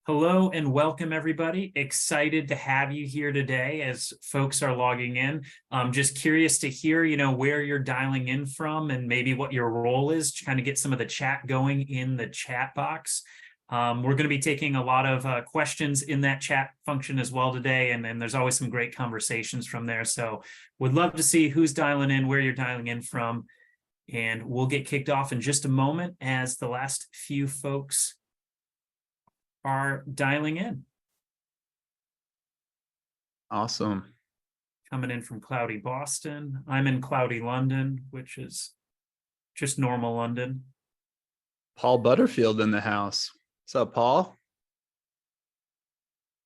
Hello and welcome, everybody. Excited to have you here today as folks are logging in. Just curious to hear, where you're dialing in from and maybe what your role is to kind of get some of the chat going in the chat box. We're going to be taking a lot of questions in that chat function as well today, and there's always some great conversations from there. So would love to see who's dialing in, where you're dialing in from, and we'll get kicked off in just a moment as the last few folks are dialing in. Awesome. Coming in from cloudy Boston. I'm in cloudy London, which is just normal London. Paul Butterfield in the house. What's up, Paul?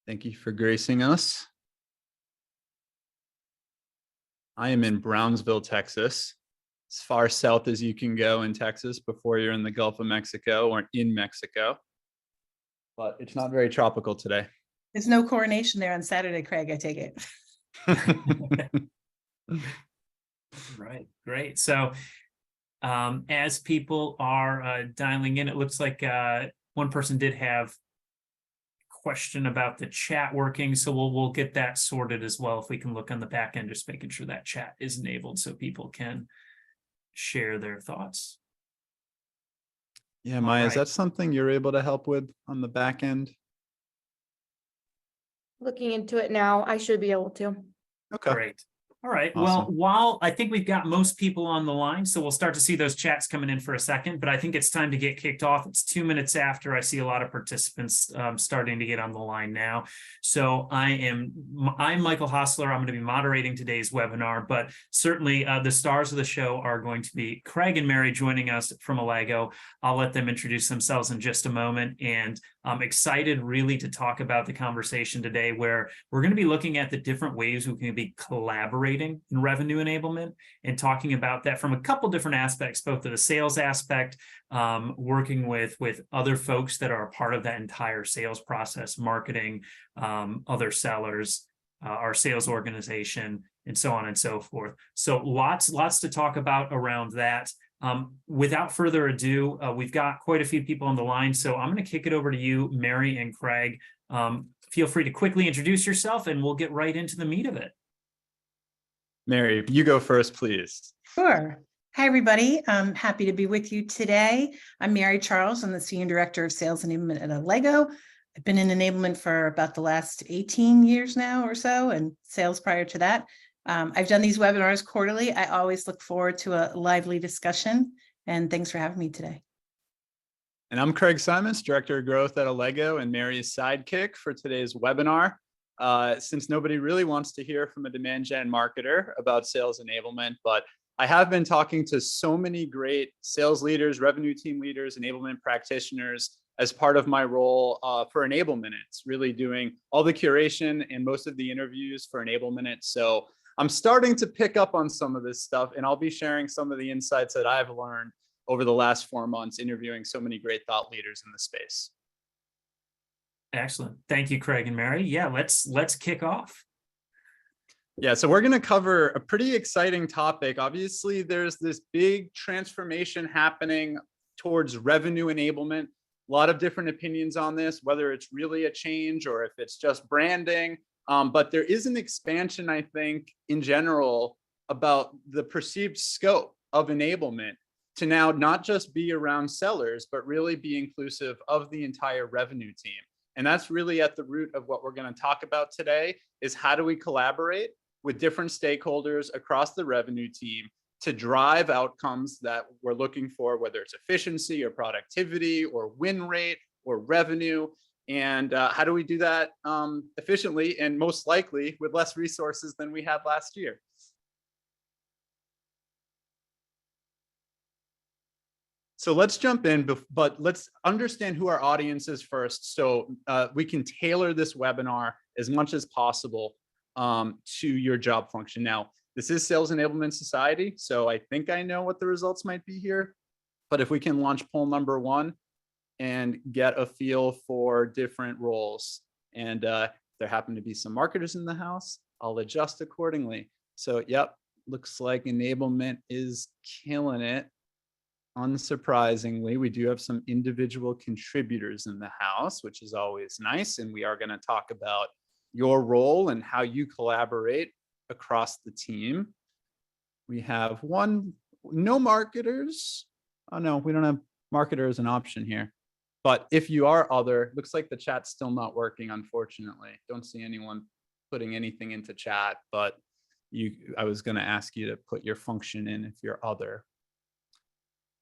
Thank you for gracing us. I am in Brownsville, Texas. As far south as you can go in Texas before you're in the Gulf of Mexico or in Mexico. But it's not very tropical today. There's no coronation there on Saturday, Craig, I take it. Right, great. So as people are dialing in, it looks like one person did have a question about the chat working. So we'll get that sorted as well. If we can look on the back end, just making sure that chat is enabled so people can share their thoughts. Yeah, Maya, right. Is that something you're able to help with on the back end? Looking into it now, I should be able to. Okay. Great. All right. Awesome. Well, while I think we've got most people on the line, so we'll start to see those chats coming in for a second, but I think it's time to get kicked off. It's 2 minutes after. I see a lot of participants starting to get on the line now. So I'm Michael Hostler. I'm going to be moderating today's webinar, but certainly the stars of the show are going to be Craig and Mary joining us from Allego. I'll let them introduce themselves in just a moment. And I'm excited really to talk about the conversation today where we're going to be looking at the different ways we can be collaborating in revenue enablement and talking about that from a couple different aspects, both of the sales aspect, working with other folks that are a part of that entire sales process, marketing, other sellers, our sales organization, and so on and so forth. So lots to talk about around that. Without further ado, we've got quite a few people on the line, so I'm going to kick it over to you, Mary and Craig. Feel free to quickly introduce yourself and we'll get right into the meat of it. Mary, you go first, please. Sure. Hi, everybody. I'm happy to be with you today. I'm Mary Charles. I'm the Senior Director of Sales Enablement at Allego. I've been in enablement for about the last 18 years now or so, and sales prior to that. I've done these webinars quarterly. I always look forward to a lively discussion, and thanks for having me today. And I'm Craig Simons, Director of Growth at Allego and Mary's sidekick for today's webinar. Since nobody really wants to hear from a demand gen marketer about sales enablement, but I have been talking to so many great sales leaders, revenue team leaders, enablement practitioners as part of my role for Enablement. It's really doing all the curation and most of the interviews for Enablement. So I'm starting to pick up on some of this stuff, and I'll be sharing some of the insights that I've learned over the last 4 months interviewing so many great thought leaders in the space. Excellent. Thank you, Craig and Mary. Yeah, let's kick off. Yeah, so we're going to cover a pretty exciting topic. Obviously, there's this big transformation happening towards revenue enablement. A lot of different opinions on this, whether it's really a change or if it's just branding. But there is an expansion, I think, in general about the perceived scope of enablement to now not just be around sellers, but really be inclusive of the entire revenue team. And that's really at the root of what we're going to talk about today is how do we collaborate with different stakeholders across the revenue team to drive outcomes that we're looking for, whether it's efficiency or productivity or win rate or revenue. And how do we do that efficiently and most likely with less resources than we had last year? So let's jump in, but let's understand who our audience is first so we can tailor this webinar as much as possible to your job function. Now, this is Sales Enablement Society, so I think I know what the results might be here. But if we can launch poll number 1 and get a feel for different roles, and there happen to be some marketers in the house, I'll adjust accordingly. So, yep, looks like enablement is killing it. unsurprisingly, we do have some individual contributors in the house, which is always nice. And we are going to talk about your role and how you collaborate across the team. We have no marketers. Oh no, we don't have marketer as an option here. But if you are other, looks like the chat's still not working, unfortunately. Don't see anyone putting anything into chat, but I was going to ask you to put your function in if you're other.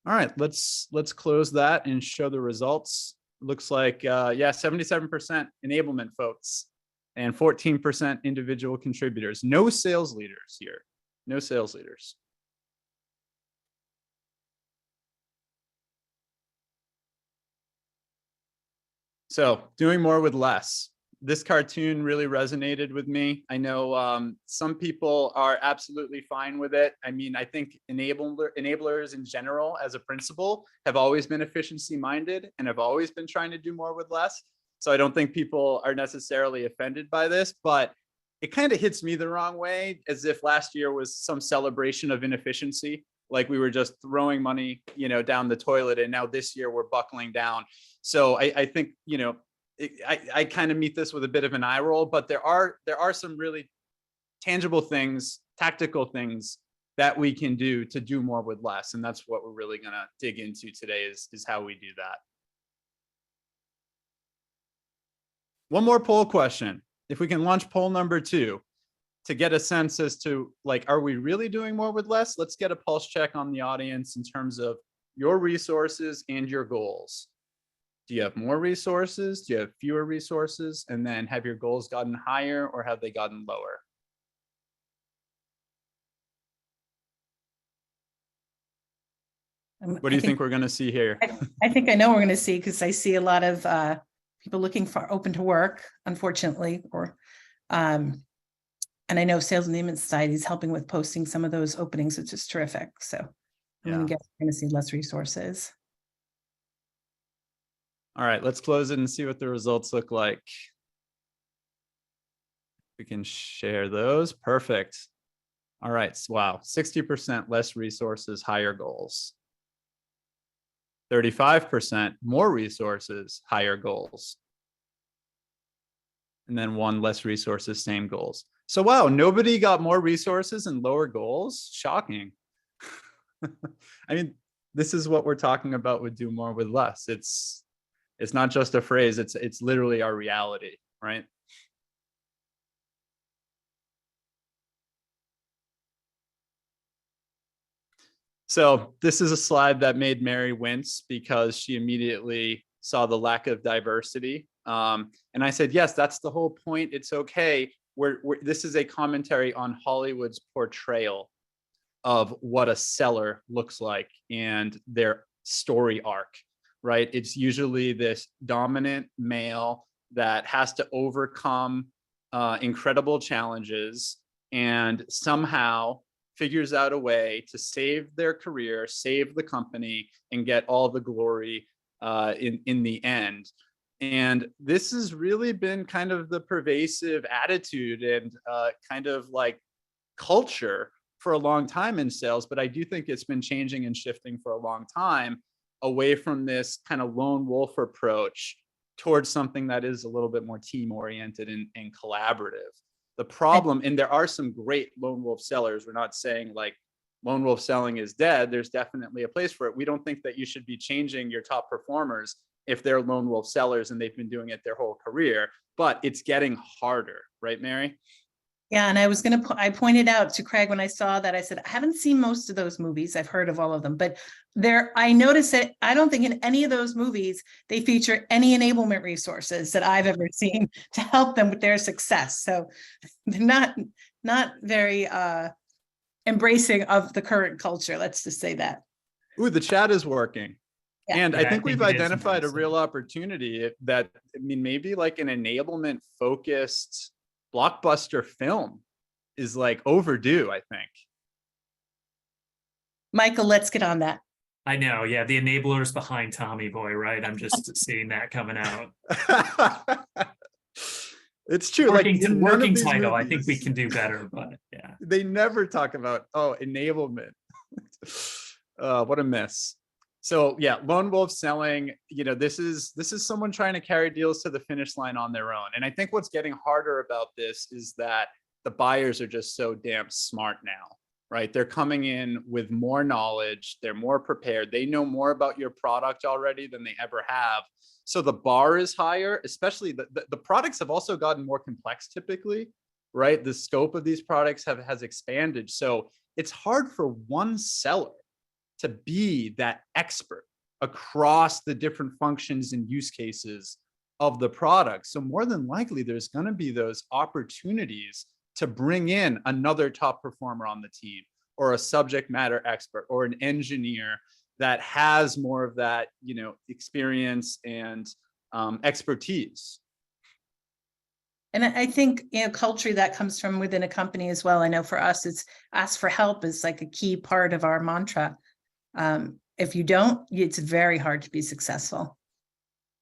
All right, let's close that and show the results. Looks like, yeah, 77% enablement folks and 14% individual contributors. No sales leaders here. No sales leaders. So doing more with less. This cartoon really resonated with me. I know some people are absolutely fine with it. I mean, I think enablers in general as a principle have always been efficiency minded and have always been trying to do more with less. So I don't think people are necessarily offended by this, but it kind of hits me the wrong way, as if last year was some celebration of inefficiency. Like we were just throwing money, down the toilet, and now this year we're buckling down. So I think, I kind of meet this with a bit of an eye roll, but there are some really tangible things, tactical things that we can do to do more with less. And that's what we're really going to dig into today is how we do that. One more poll question. If we can launch poll number 2 to get a sense as to, like, are we really doing more with less? Let's get a pulse check on the audience in terms of your resources and your goals. Do you have more resources? Do you have fewer resources? And then have your goals gotten higher or have they gotten lower? What do you think we're going to see here? I think I know we're going to see, because I see a lot of people looking for open to work, unfortunately, or and I know Sales Enablement Society is helping with posting some of those openings, which is terrific. So I'm going to guess we're going to see less resources. All right, let's close it and see what the results look like. We can share those. Perfect. All right. Wow. 60% less resources, higher goals. 35% more resources, higher goals. And then 1 less resources, same goals. So wow, nobody got more resources and lower goals. Shocking. I mean, this is what we're talking about with do more with less. It's not just a phrase, it's literally our reality, right? So this is a slide that made Mary wince because she immediately saw the lack of diversity. And I said, yes, that's the whole point. It's okay. This is a commentary on Hollywood's portrayal of what a seller looks like and their story arc, right? It's usually this dominant male that has to overcome incredible challenges and somehow figures out a way to save their career, save the company, and get all the glory in the end. And this has really been kind of the pervasive attitude and kind of like culture for a long time in sales, but I do think it's been changing and shifting for a long time away from this kind of lone wolf approach towards something that is a little bit more team oriented and collaborative. The problem, and there are some great lone wolf sellers, we're not saying like lone wolf selling is dead. There's definitely a place for it. We don't think that you should be changing your top performers if they're lone wolf sellers and they've been doing it their whole career, but it's getting harder, right, Mary? Yeah, and I pointed out to Craig when I saw that, I said, I haven't seen most of those movies. I've heard of all of them, but I noticed that I don't think in any of those movies, they feature any enablement resources that I've ever seen to help them with their success. So they're not very embracing of the current culture. Let's just say that. Ooh, the chat is working. Yeah. And I think we've identified a real opportunity that, I mean, maybe like an enablement focused blockbuster film is like overdue, I think. Michael, let's get on that. I know. Yeah. The enablers behind Tommy Boy, right? I'm just seeing that coming out. It's true. Working title. Movies, I think we can do better, but yeah. They never talk about, enablement. What a miss. So yeah, lone wolf selling, this is someone trying to carry deals to the finish line on their own. And I think what's getting harder about this is that the buyers are just so damn smart now, right? They're coming in with more knowledge, they're more prepared, they know more about your product already than they ever have. So the bar is higher, especially the products have also gotten more complex typically, right? The scope of these products has expanded. So it's hard for one seller to be that expert across the different functions and use cases of the product. So more than likely, there's going to be those opportunities to bring in another top performer on the team, or a subject matter expert, or an engineer that has more of that, experience and expertise. And I think, culture that comes from within a company as well. I know for us, it's ask for help is like a key part of our mantra. If you don't, it's very hard to be successful.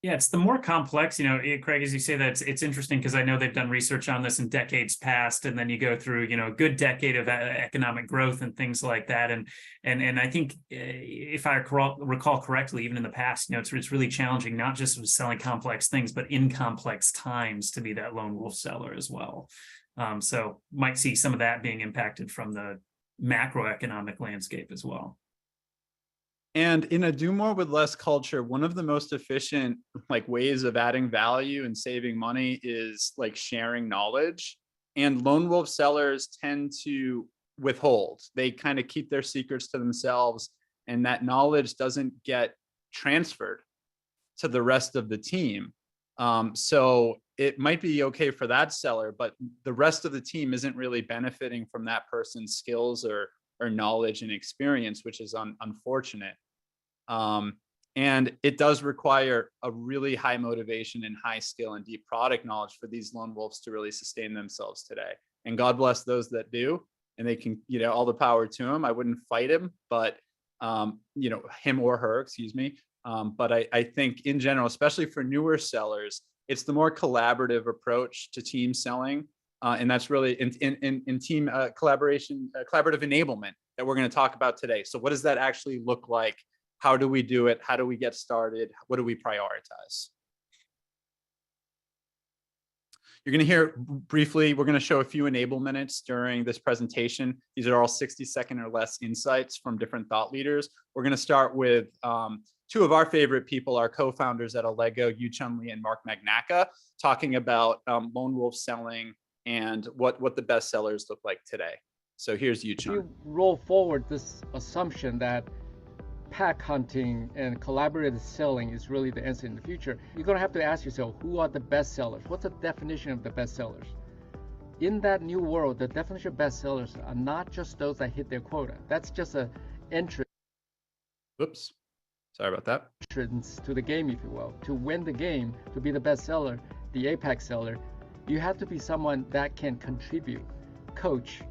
Yeah, it's the more complex, Craig, as you say that, it's interesting because I know they've done research on this in decades past, and then you go through, a good decade of economic growth and things like that. And I think if I recall correctly, even in the past, it's really challenging, not just with selling complex things, but in complex times to be that lone wolf seller as well. So might see some of that being impacted from the macroeconomic landscape as well. And in a do more with less culture, one of the most efficient ways of adding value and saving money is sharing knowledge. And lone wolf sellers tend to withhold. They kind of keep their secrets to themselves, and that knowledge doesn't get transferred to the rest of the team. So it might be okay for that seller, but the rest of the team isn't really benefiting from that person's skills or knowledge and experience, which is unfortunate. And it does require a really high motivation and high skill and deep product knowledge for these lone wolves to really sustain themselves today. And God bless those that do, and they can, all the power to them. I wouldn't fight him, but him or her, excuse me. But I think in general, especially for newer sellers, it's the more collaborative approach to team selling. And that's really in team collaboration, collaborative enablement that we're going to talk about today. So what does that actually look like? How do we do it? How do we get started? What do we prioritize? You're going to hear briefly, we're going to show a few enable minutes during this presentation. These are all 60-second or less insights from different thought leaders. We're going to start with two of our favorite people, our co-founders at Allego, Yu Chun Lee and Mark Magnacca, talking about lone wolf selling and what the best sellers look like today. So here's Yu Chun. If you roll forward this assumption that pack hunting and collaborative selling is really the answer in the future, you're going to have to ask yourself, who are the best sellers? What's the definition of the best sellers? In that new world, the definition of best sellers are not just those that hit their quota. That's just an entrance. Oops, sorry about that. Entrance to the game, if you will. To win the game, to be the best seller, the apex seller, you have to be someone that can contribute, coach,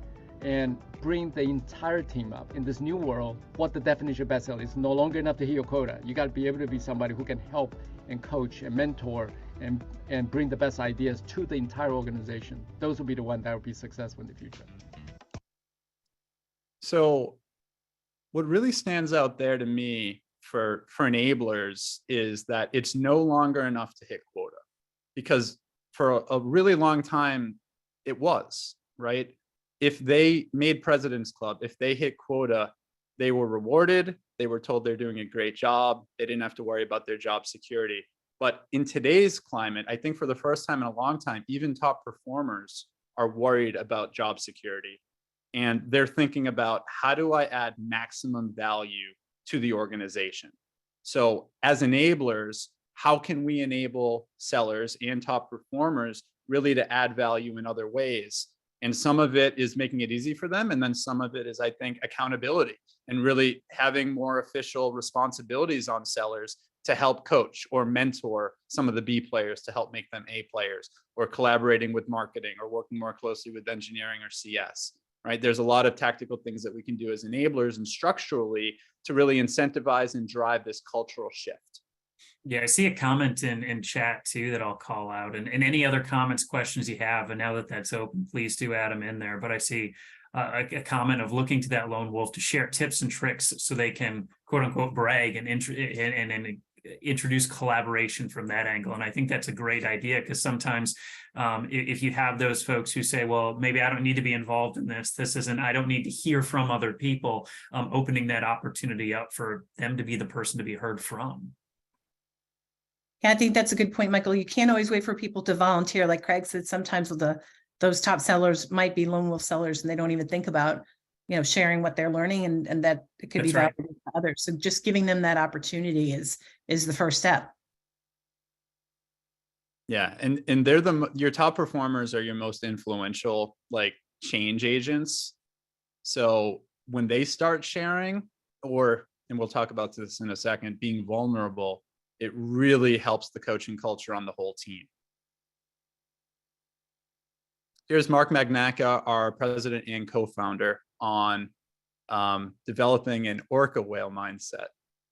and bring the entire team up. In this new world, what the definition of best seller is no longer enough to hit your quota. You got to be able to be somebody who can help and coach and mentor and bring the best ideas to the entire organization. Those will be the ones that will be successful in the future. So what really stands out there to me for enablers is that it's no longer enough to hit quota, because for a really long time it was, right? If they made President's Club, if they hit quota, they were rewarded. They were told they're doing a great job. They didn't have to worry about their job security. But in today's climate, I think for the first time in a long time, even top performers are worried about job security. And they're thinking about, how do I add maximum value to the organization? So as enablers, how can we enable sellers and top performers really to add value in other ways? And some of it is making it easy for them. And then some of it is, I think, accountability and really having more official responsibilities on sellers to help coach or mentor some of the B players to help make them A players, or collaborating with marketing or working more closely with engineering or CS, right? There's a lot of tactical things that we can do as enablers and structurally to really incentivize and drive this cultural shift. Yeah, I see a comment in chat too that I'll call out, and any other comments, questions you have. And now that that's open, please do add them in there. But I see a comment of looking to that lone wolf to share tips and tricks so they can quote unquote brag and introduce collaboration from that angle. And I think that's a great idea, because sometimes if you have those folks who say, well, maybe I don't need to be involved in this, I don't need to hear from other people, opening that opportunity up for them to be the person to be heard from. Yeah, I think that's a good point, Michael. You can't always wait for people to volunteer. Like Craig said, sometimes those top sellers might be lone wolf sellers and they don't even think about, sharing what they're learning, and that it could be That's right. valuable to others. So just giving them that opportunity is the first step. Yeah, and they're your top performers are your most influential like change agents. So when they start sharing, and we'll talk about this in a second, being vulnerable, it really helps the coaching culture on the whole team. Here's Mark Magnacca, our president and co-founder, on developing an orca whale mindset.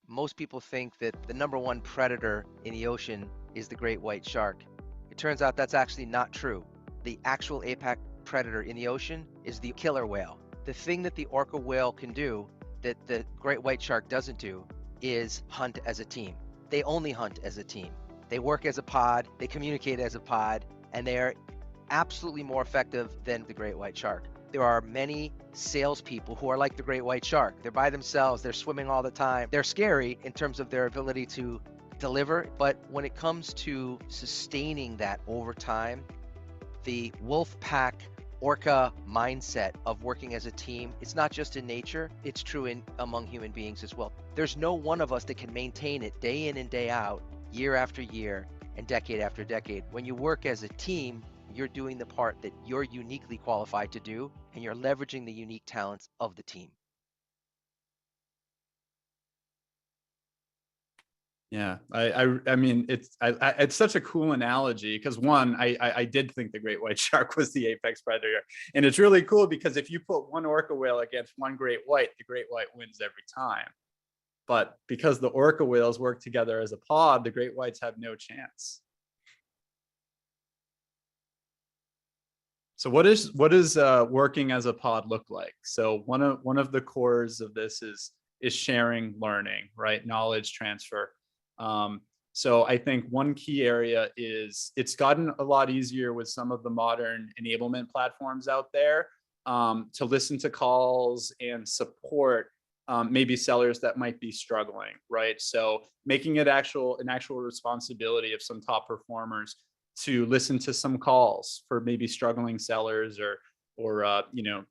Most people think that the #1 predator in the ocean is the great white shark. It turns out that's actually not true. The actual apex predator in the ocean is the killer whale. The thing that the orca whale can do that the great white shark doesn't do is hunt as a team. They only hunt as a team. They work as a pod, they communicate as a pod, and they are absolutely more effective than the great white shark. There are many salespeople who are like the great white shark. They're by themselves, they're swimming all the time. They're scary in terms of their ability to deliver, but when it comes to sustaining that over time, the wolf pack orca mindset of working as a team, it's not just in nature, it's true among human beings as well. There's no one of us that can maintain it day in and day out, year after year, and decade after decade. When you work as a team, you're doing the part that you're uniquely qualified to do, and you're leveraging the unique talents of the team. Yeah, I mean, it's such a cool analogy, because one, I did think the great white shark was the apex predator, and it's really cool because if you put one orca whale against one great white, the great white wins every time. But because the orca whales work together as a pod, the great whites have no chance. So what is working as a pod look like? So one of the cores of this is sharing learning, right? Knowledge transfer. So I think one key area is it's gotten a lot easier with some of the modern enablement platforms out there to listen to calls and support maybe sellers that might be struggling, right? So making it an actual responsibility of some top performers to listen to some calls for maybe struggling sellers or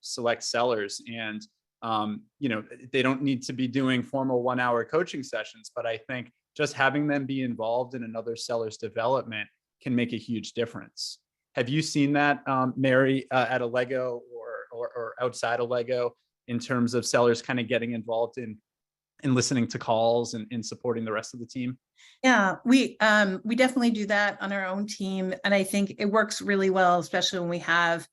select sellers. And they don't need to be doing formal 1-hour coaching sessions, but I think just having them be involved in another seller's development can make a huge difference. Have you seen that, Mary, at Allego or outside Allego, in terms of sellers kind of getting involved in listening to calls and supporting the rest of the team? Yeah, we definitely do that on our own team. And I think it works really well, especially when we have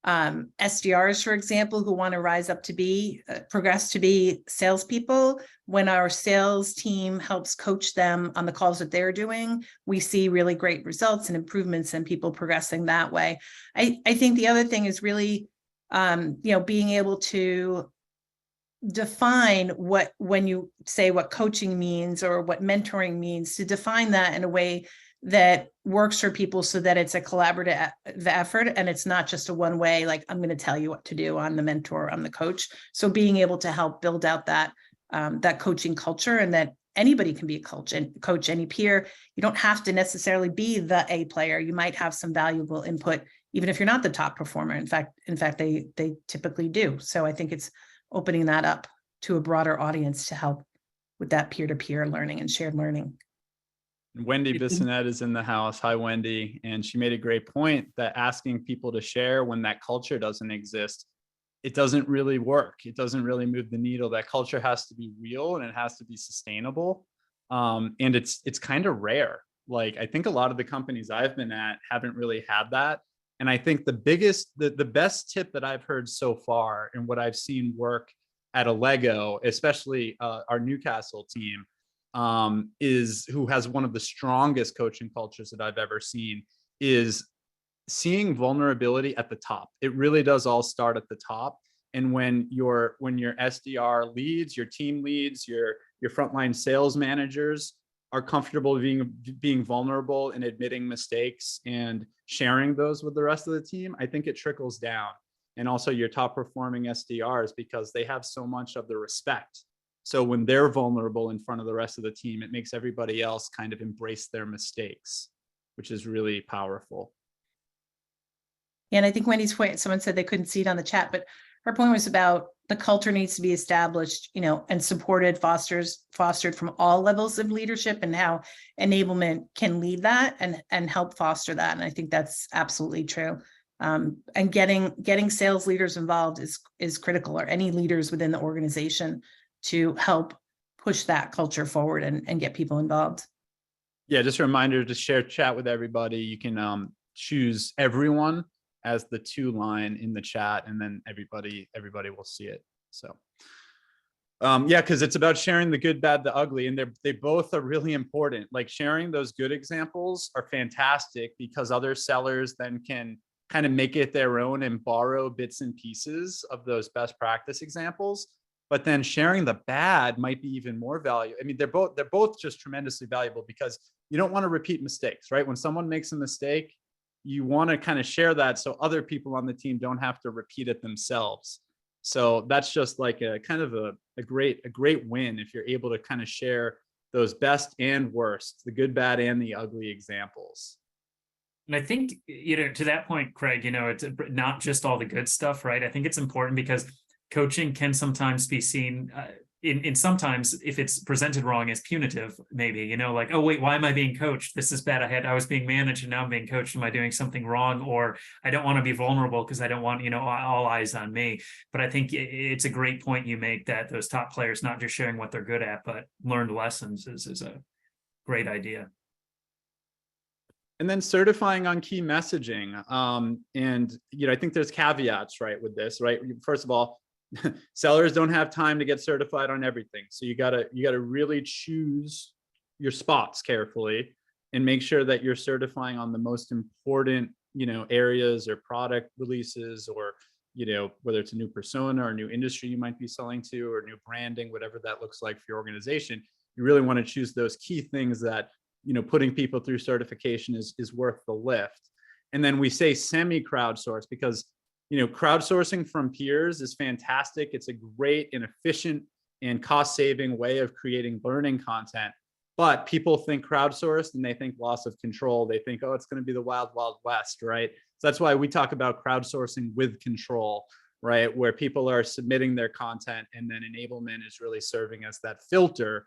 SDRs, for example, who want to rise up to progress to be salespeople. When our sales team helps coach them on the calls that they're doing, we see really great results and improvements and people progressing that way. I think the other thing is really, being able to define when you say what coaching means or what mentoring means, to define that in a way that works for people so that it's a collaborative effort and it's not just a one way, like, I'm going to tell you what to do. I'm the mentor, I'm the coach. So being able to help build out that coaching culture, and that anybody can be a coach, any peer. You don't have to necessarily be the A player. You might have some valuable input, even if you're not the top performer. In fact, they typically do. So I think it's opening that up to a broader audience to help with that peer-to-peer learning and shared learning. Wendy Bissonette is in the house. Hi, Wendy. And she made a great point that asking people to share when that culture doesn't exist, it doesn't really work. It doesn't really move the needle. That culture has to be real and it has to be sustainable. And it's kind of rare. Like, I think a lot of the companies I've been at haven't really had that. And I think the best tip that I've heard so far and what I've seen work at Allego, especially our Newcastle team, is who has one of the strongest coaching cultures that I've ever seen, is seeing vulnerability at the top. It really does all start at the top. And when your SDR leads, your team leads, your your frontline sales managers are comfortable being vulnerable and admitting mistakes and sharing those with the rest of the team, I think it trickles down. And also your top performing SDRs, because they have so much of the respect. So when they're vulnerable in front of the rest of the team, it makes everybody else kind of embrace their mistakes, which is really powerful. And I think Wendy's point, someone said they couldn't see it on the chat, but her point was about the culture needs to be established, and supported, fostered from all levels of leadership, and how enablement can lead that and help foster that. And I think that's absolutely true. And getting sales leaders involved is critical, or any leaders within the organization, to help push that culture forward and get people involved. Yeah, just a reminder to share chat with everybody. You can choose everyone as the 2 line in the chat, and then everybody will see it. So yeah, because it's about sharing the good, bad, the ugly, and they both are really important. Like, sharing those good examples are fantastic, because other sellers then can kind of make it their own and borrow bits and pieces of those best practice examples. But then sharing the bad might be even more valuable. I mean, they're both just tremendously valuable, because you don't want to repeat mistakes, right? When someone makes a mistake, you want to kind of share that so other people on the team don't have to repeat it themselves. So that's just like a kind of a great win if you're able to kind of share those best and worst, the good, bad, and the ugly examples. And I think, to that point, Craig, it's not just all the good stuff, right? I think it's important, because coaching can sometimes be seen in sometimes, if it's presented wrong, as punitive, maybe, like, oh, wait, why am I being coached? This is bad. I was being managed and now I'm being coached. Am I doing something wrong? Or I don't want to be vulnerable because I don't want, all eyes on me. But I think it's a great point you make, that those top players not just sharing what they're good at, but learned lessons is a great idea. And then certifying on key messaging. And, I think there's caveats, right, with this, right? First of all, sellers don't have time to get certified on everything. So you gotta really choose your spots carefully and make sure that you're certifying on the most important, areas or product releases, or, whether it's a new persona or a new industry you might be selling to, or new branding, whatever that looks like for your organization. You really want to choose those key things that, putting people through certification is worth the lift. And then we say semi-crowdsource, because crowdsourcing from peers is fantastic. It's a great and efficient and cost-saving way of creating learning content. But people think crowdsourced and they think loss of control. They think, oh, it's going to be the wild, wild west, right? So that's why we talk about crowdsourcing with control, right? Where people are submitting their content, and then enablement is really serving as that filter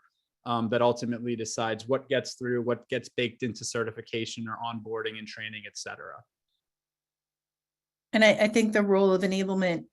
that ultimately decides what gets through, what gets baked into certification or onboarding and training, et cetera. And I think the role of enablement,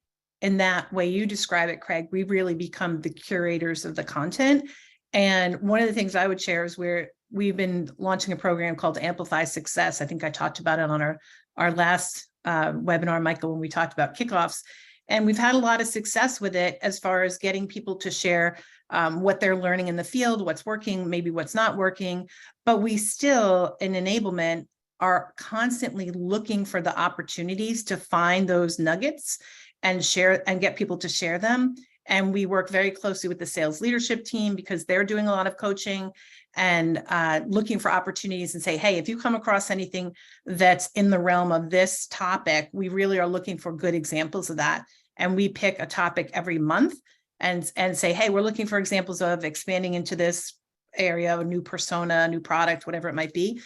in that way you describe it, Craig, we really become the curators of the content. And one of the things I would share is we've been launching a program called Amplify Success. I think I talked about it on our last webinar, Michael, when we talked about kickoffs. And we've had a lot of success with it, as far as getting people to share what they're learning in the field, what's working, maybe what's not working. But we still, in enablement, are constantly looking for the opportunities to find those nuggets and share and get people to share them. And we work very closely with the sales leadership team, because they're doing a lot of coaching and looking for opportunities, and say, hey, if you come across anything that's in the realm of this topic, we really are looking for good examples of that. And we pick a topic every month and say, hey, we're looking for examples of expanding into this area, a new persona, a new product, whatever it might be,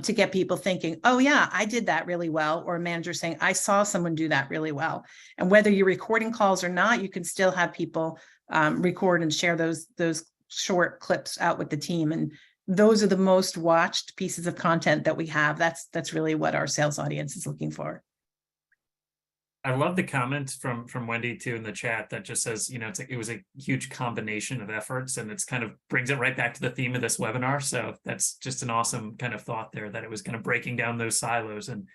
to get people thinking, oh yeah, I did that really well. Or a manager saying, I saw someone do that really well. And whether you're recording calls or not, you can still have people record and share those short clips out with the team. And those are the most watched pieces of content that we have. That's really what our sales audience is looking for. I love the comment from Wendy too in the chat that just says, it was a huge combination of efforts, and it's kind of brings it right back to the theme of this webinar. So that's just an awesome kind of thought there, that it was kind of breaking down those silos and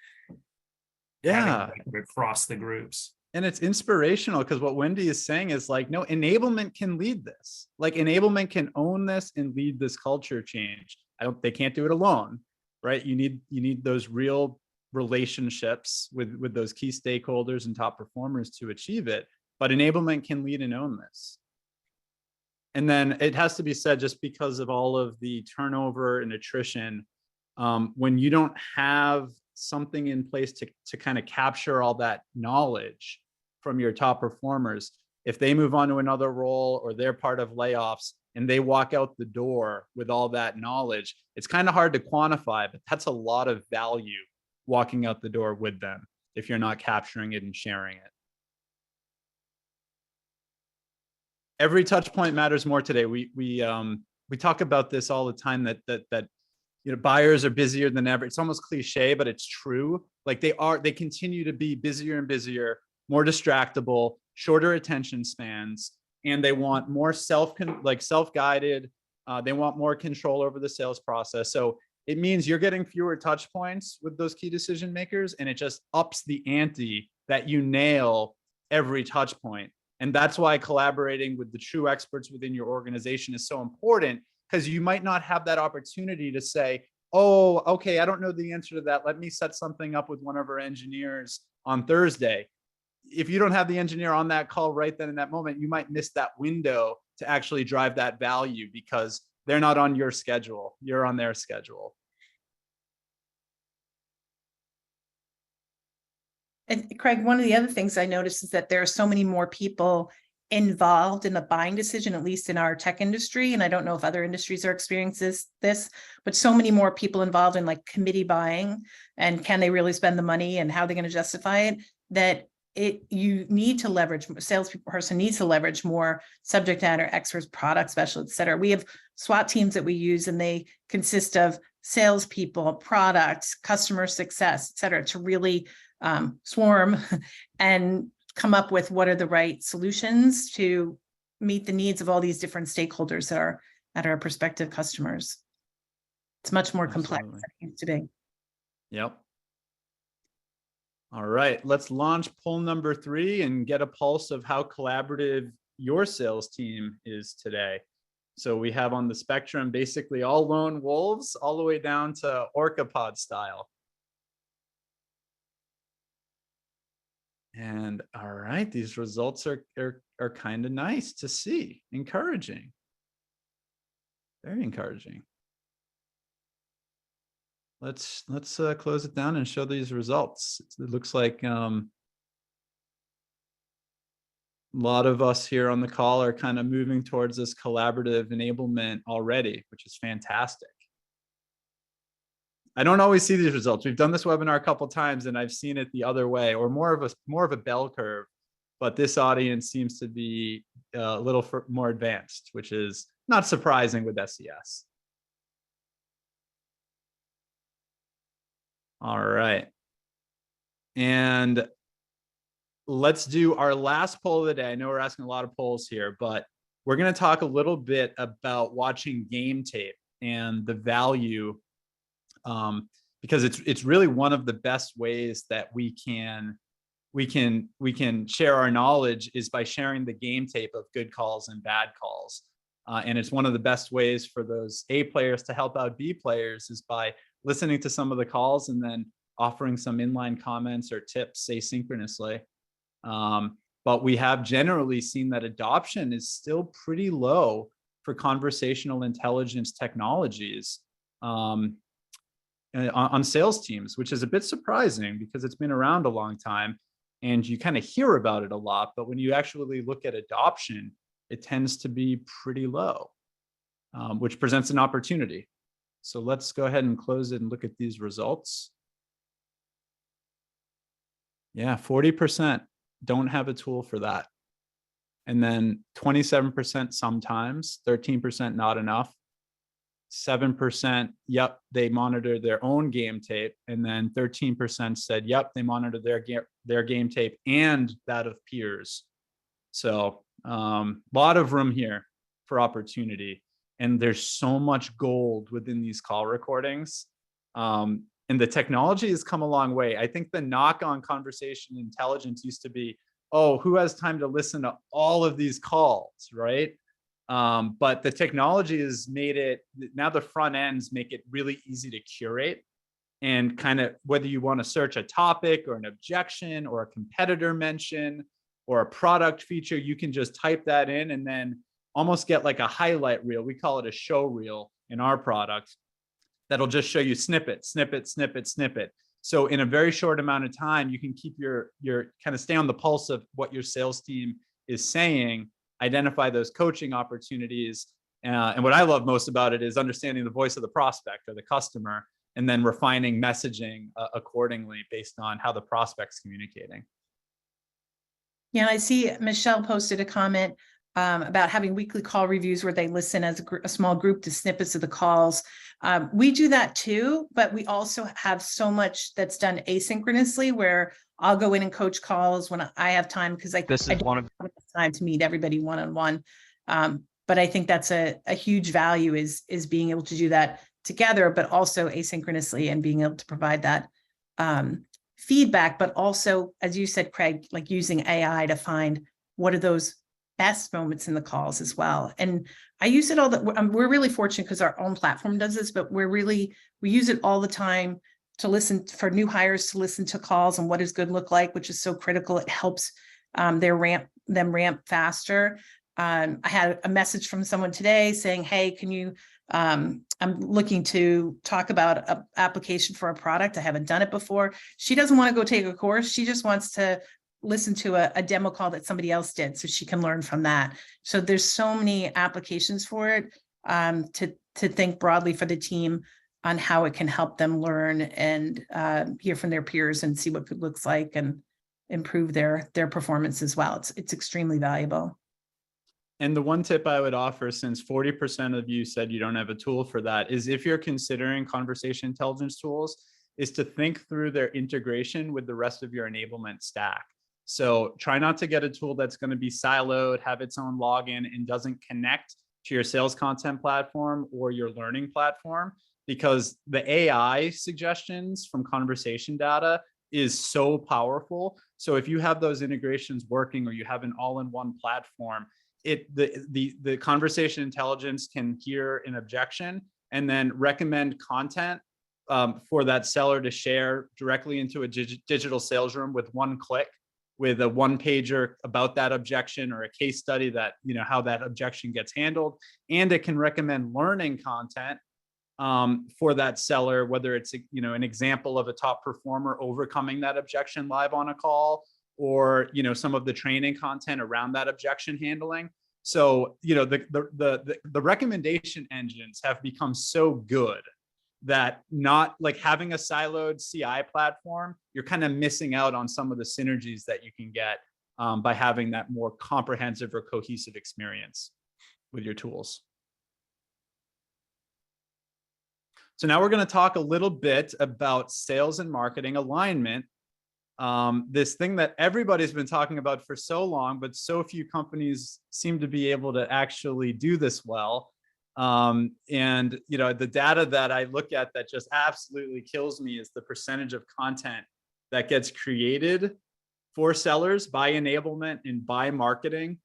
across the groups. And it's inspirational, because what Wendy is saying is like, no, enablement can lead this. Like, enablement can own this and lead this culture change. They can't do it alone, right? You need those real relationships with those key stakeholders and top performers to achieve it. But enablement can lead and own this. And then it has to be said, just because of all of the turnover and attrition, when you don't have something in place to kind of capture all that knowledge from your top performers, if they move on to another role or they're part of layoffs and they walk out the door with all that knowledge, it's kind of hard to quantify, but that's a lot of value walking out the door with them if you're not capturing it and sharing it. Every touch point matters more today. We talk about this all the time, that buyers are busier than ever. It's almost cliche, but it's true. Like they continue to be busier and busier, more distractible, shorter attention spans, and they want more self-guided. They want more control over the sales process. So it means you're getting fewer touch points with those key decision makers, and it just ups the ante that you nail every touch point. And that's why collaborating with the true experts within your organization is so important, because you might not have that opportunity to say, oh, okay, I don't know the answer to that. Let me set something up with one of our engineers on Thursday. If you don't have the engineer on that call right then in that moment, you might miss that window to actually drive that value because they're not on your schedule. You're on their schedule. And Craig, one of the other things I noticed is that there are so many more people involved in the buying decision, at least in our tech industry. And I don't know if other industries are experiencing this, but so many more people involved in like committee buying and can they really spend the money and how they're going to justify it, that you need to leverage, salesperson needs to leverage more subject matter experts, product specialists, et cetera. We have SWAT teams that we use, and they consist of salespeople, products, customer success, et cetera, to really swarm and come up with what are the right solutions to meet the needs of all these different stakeholders that are at our prospective customers. It's much more complex than it used to be. Yep. All right, let's launch poll number 3 and get a pulse of how collaborative your sales team is today. So we have on the spectrum basically all lone wolves all the way down to orcapod style. And all right, these results are kind of nice to see, encouraging, very encouraging. Let's close it down and show these results. It looks like a lot of us here on the call are kind of moving towards this collaborative enablement already, which is fantastic. I don't always see these results. We've done this webinar a couple of times and I've seen it the other way, or more of a bell curve, but this audience seems to be a little more advanced, which is not surprising with SES. All right. And let's do our last poll of the day. I know we're asking a lot of polls here, but we're going to talk a little bit about watching game tape and the value, because it's really one of the best ways that we can share our knowledge is by sharing the game tape of good calls and bad calls. And it's one of the best ways for those A players to help out B players is by listening to some of the calls and then offering some inline comments or tips asynchronously. But we have generally seen that adoption is still pretty low for conversational intelligence technologies on sales teams, which is a bit surprising because it's been around a long time and you kind of hear about it a lot. But when you actually look at adoption, it tends to be pretty low, which presents an opportunity. So let's go ahead and close it and look at these results. Yeah, 40% don't have a tool for that. And then 27% sometimes, 13% not enough, 7%, yep, they monitor their own game tape. And then 13% said, yep, they monitor their game tape and that of peers. So lot of room here for opportunity. And there's so much gold within these call recordings. And the technology has come a long way. I think the knock on conversation intelligence used to be, oh, who has time to listen to all of these calls, right? But the technology has made it, now the front ends make it really easy to curate. And kind of whether you want to search a topic or an objection or a competitor mention or a product feature, you can just type that in and then almost get like a highlight reel. We call it a show reel in our product that'll just show you snippet, snippet, snippet, snippet. So in a very short amount of time, you can keep your kind of stay on the pulse of what your sales team is saying, identify those coaching opportunities. And what I love most about it is understanding the voice of the prospect or the customer, and then refining messaging accordingly based on how the prospect's communicating. Yeah, and I see Michelle posted a comment about having weekly call reviews where they listen as a small group to snippets of the calls. We do that too, but we also have so much that's done asynchronously where I'll go in and coach calls when I have time, because I don't have time to meet everybody one-on-one. But I think that's a huge value is being able to do that together, but also asynchronously, and being able to provide that feedback, but also, as you said, Craig, like using AI to find what are those best moments in the calls as well. And I use it all we're really fortunate because our own platform does this, but we use it all the time to listen for new hires, to listen to calls and what does good look like, which is so critical. It helps them ramp faster. I had a message from someone today saying, hey, can you, I'm looking to talk about an application for a product. I haven't done it before. She doesn't want to go take a course. She just wants to listen to a demo call that somebody else did so she can learn from that. So there's so many applications for it, to think broadly for the team on how it can help them learn and hear from their peers and see what good looks like and improve their performance as well. It's extremely valuable. And the one tip I would offer, since 40% of you said you don't have a tool for that, is if you're considering conversation intelligence tools, is to think through their integration with the rest of your enablement stack. So try not to get a tool that's going to be siloed, have its own login, and doesn't connect to your sales content platform or your learning platform, because the AI suggestions from conversation data is so powerful. So if you have those integrations working, or you have an all-in-one platform, the conversation intelligence can hear an objection and then recommend content for that seller to share directly into a digital sales room with one click, with a one pager about that objection, or a case study that, how that objection gets handled. And it can recommend learning content for that seller, whether it's, an example of a top performer overcoming that objection live on a call, or, some of the training content around that objection handling. So, the recommendation engines have become so good that, not like having a siloed CI platform, you're kind of missing out on some of the synergies that you can get by having that more comprehensive or cohesive experience with your tools. So now we're going to talk a little bit about sales and marketing alignment. This thing that everybody's been talking about for so long, but so few companies seem to be able to actually do this well. And the data that I look at that just absolutely kills me is the percentage of content that gets created for sellers by enablement and by marketing,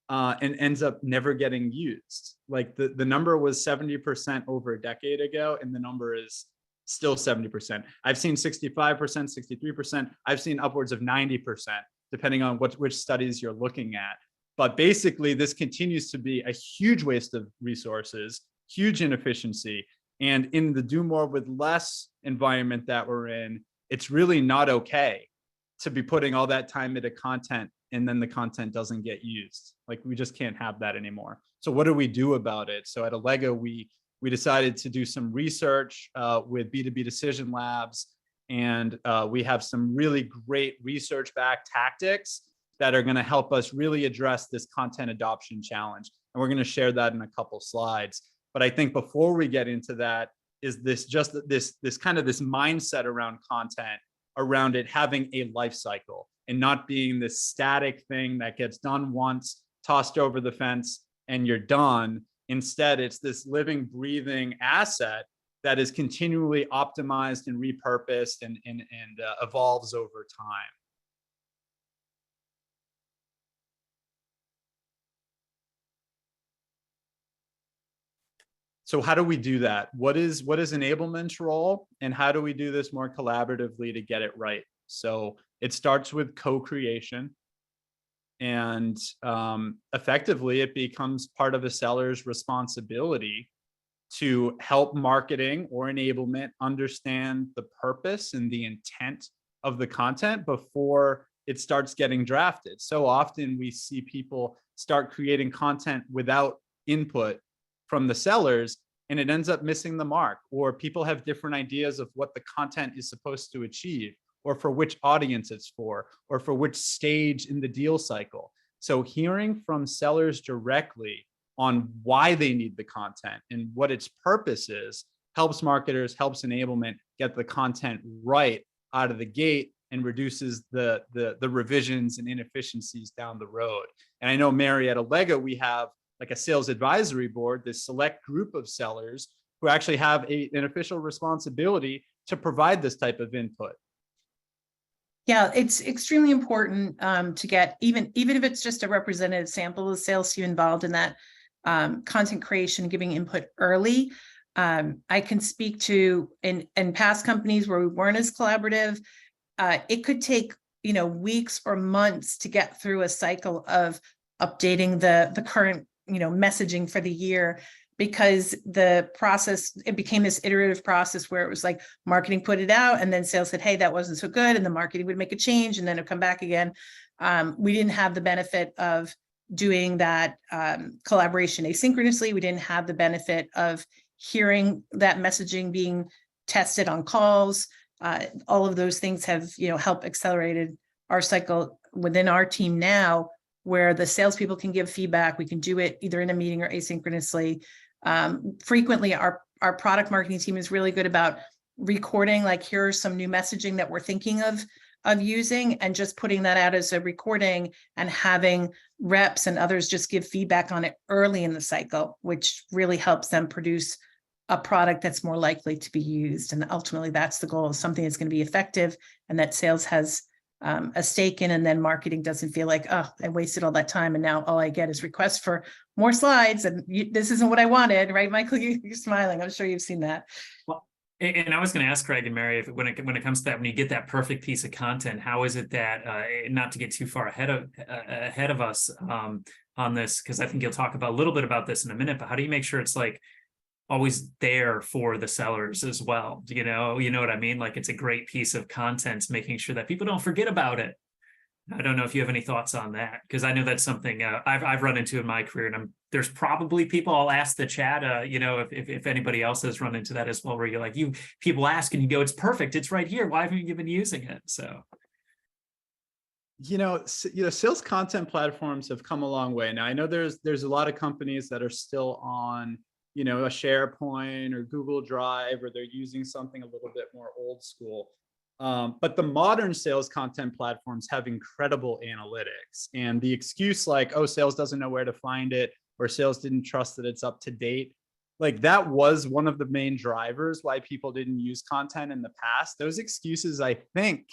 and ends up never getting used. Like the number was 70% over a decade ago, and the number is still 70%. I've seen 65%, 63%. I've seen upwards of 90%, depending on which studies you're looking at. But basically, this continues to be a huge waste of resources, huge inefficiency. And in the do more with less environment that we're in, it's really not okay to be putting all that time into content and then the content doesn't get used. Like, we just can't have that anymore. So what do we do about it? So at Allego, we decided to do some research with B2B Decision Labs, and we have some really great research-backed tactics that are going to help us really address this content adoption challenge. And we're going to share that in a couple slides. But I think before we get into that, is this kind of this mindset around content, around it having a life cycle and not being this static thing that gets done once, tossed over the fence, and you're done. Instead, it's this living, breathing asset that is continually optimized and repurposed and evolves over time. So how do we do that? What is enablement's role, and how do we do this more collaboratively to get it right? So it starts with co-creation. And effectively, it becomes part of a seller's responsibility to help marketing or enablement understand the purpose and the intent of the content before it starts getting drafted. So often we see people start creating content without input from the sellers, and it ends up missing the mark, or people have different ideas of what the content is supposed to achieve, or for which audience it's for, or for which stage in the deal cycle. So hearing from sellers directly on why they need the content and what its purpose is helps marketers, helps enablement get the content right out of the gate, and reduces the revisions and inefficiencies down the road. And I know, Mary, at Allego, we have like a sales advisory board, this select group of sellers who actually have an official responsibility to provide this type of input. Yeah, it's extremely important to get, even if it's just a representative sample of the sales team involved in that content creation, giving input early. I can speak to in past companies where we weren't as collaborative, it could take, weeks or months to get through a cycle of updating the current, messaging for the year, because the process, it became this iterative process where it was like marketing put it out and then sales said, hey, that wasn't so good. And the marketing would make a change and then it'd come back again. We didn't have the benefit of doing that collaboration asynchronously. We didn't have the benefit of hearing that messaging being tested on calls. All of those things have, helped accelerated our cycle within our team now, where the salespeople can give feedback. We can do it either in a meeting or asynchronously. Frequently, our product marketing team is really good about recording, like, here's some new messaging that we're thinking of using, and just putting that out as a recording and having reps and others just give feedback on it early in the cycle, which really helps them produce a product that's more likely to be used. And ultimately, that's the goal, something that's going to be effective and that sales has a stake in, and then marketing doesn't feel like, oh, I wasted all that time and now all I get is requests for more slides and this isn't what I wanted, right, Michael? You're smiling. I'm sure you've seen that. Well, and I was going to ask Craig and Mary, if when it comes to that, when you get that perfect piece of content, how is it that not to get too far ahead of us on this, because I think you'll talk about a little bit about this in a minute, but how do you make sure it's like always there for the sellers as well? You know what I mean? Like, it's a great piece of content, making sure that people don't forget about it. I don't know if you have any thoughts on that, because I know that's something I've run into in my career, and there's probably people, I'll ask the chat, if anybody else has run into that as well, where you're like, people ask and you go, it's perfect, it's right here, why haven't you been using it? So sales content platforms have come a long way. Now, I know there's a lot of companies that are still on a SharePoint or Google Drive, or they're using something a little bit more old school. But the modern sales content platforms have incredible analytics, and the excuse like, oh, sales doesn't know where to find it, or sales didn't trust that it's up to date, like, that was one of the main drivers why people didn't use content in the past. Those excuses, I think,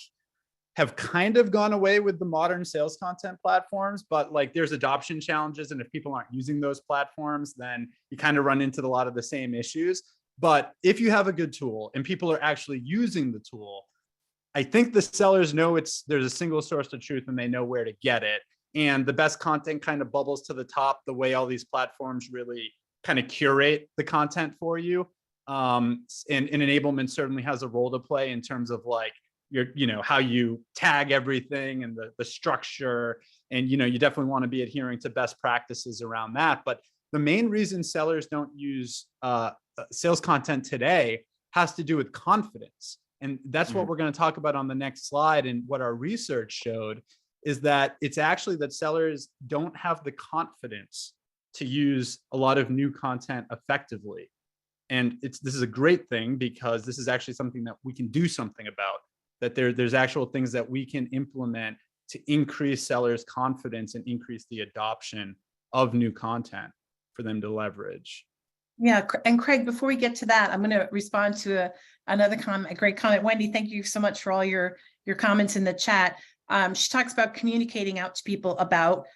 have kind of gone away with the modern sales content platforms, but like, there's adoption challenges. And if people aren't using those platforms, then you kind of run into a lot of the same issues. But if you have a good tool and people are actually using the tool, I think the sellers know there's a single source of truth and they know where to get it. And the best content kind of bubbles to the top the way all these platforms really kind of curate the content for you. And enablement certainly has a role to play in terms of like, how you tag everything and the structure. And, you definitely want to be adhering to best practices around that. But the main reason sellers don't use sales content today has to do with confidence. And that's what we're going to talk about on the next slide. And what our research showed is that it's actually that sellers don't have the confidence to use a lot of new content effectively. And this is a great thing, because this is actually something that we can do something about, that there's actual things that we can implement to increase sellers' confidence and increase the adoption of new content for them to leverage. Yeah, and Craig, before we get to that, I'm going to respond to another comment, a great comment. Wendy, thank you so much for all your comments in the chat. She talks about communicating out to people about